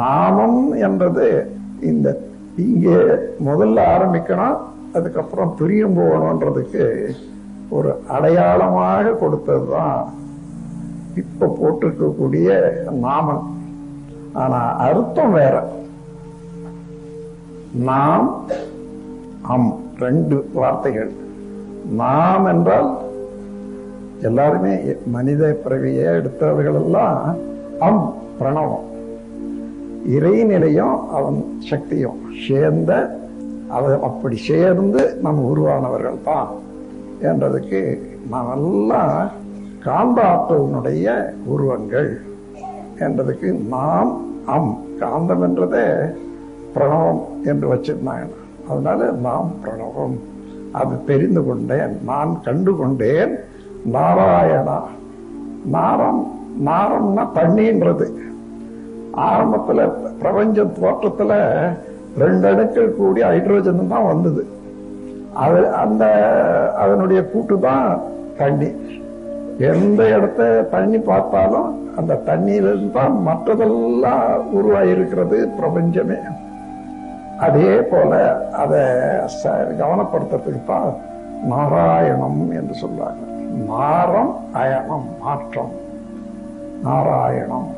நாமம் என்றது இந்த இங்கே முதல்ல ஆரம்பிக்கணும், அதுக்கப்புறம் பிரியும் போகணுன்றதுக்கு ஒரு அடையாளமாக கொடுத்ததுதான் இப்ப போட்டிருக்கக்கூடிய நாமம். ஆனா அர்த்தம் வேற. நாம் அம் ரெண்டு வார்த்தைகள். நாம் என்றால் எல்லாருமே மனித பிறவியை எடுத்தவர்கள் எல்லாம் அம் பிரணவம், இறைநிலையும் அவன் சக்தியும் சேர்ந்த அப்படி சேர்ந்து நம்ம உருவானவர்கள் தான் என்றதுக்கு நாமெல்லாம் காந்த ஆற்றலினுடைய உருவங்கள் என்றதுக்கு நாம் அம். காந்தம் என்றதே பிரணவம் என்று வச்சிருந்தாங்க. அதனால நாம் பிரணவம். அது தெரிந்து கொண்டேன், நான் கண்டு கொண்டேன். நாராயணா. நாரம்னா தண்ணின்றது. ஆரம்பத்துல பிரபஞ்ச தோற்றத்துல 2 அணுக்கள் கூடி ஹைட்ரோஜன் தான் வந்தது. அதனுடைய கூட்டு தான் தண்ணி. எந்த இடத்த தண்ணி பார்த்தாலும் அந்த தண்ணியிலிருந்து தான் மற்றதெல்லாம் உருவாயிருக்கிறது பிரபஞ்சமே. அதே போல அதை கவனப்படுத்துறதுக்கு தான் நாராயணம் என்று சொல்றாங்க. நாரம் அயனம் மாற்றம். நாராயணம்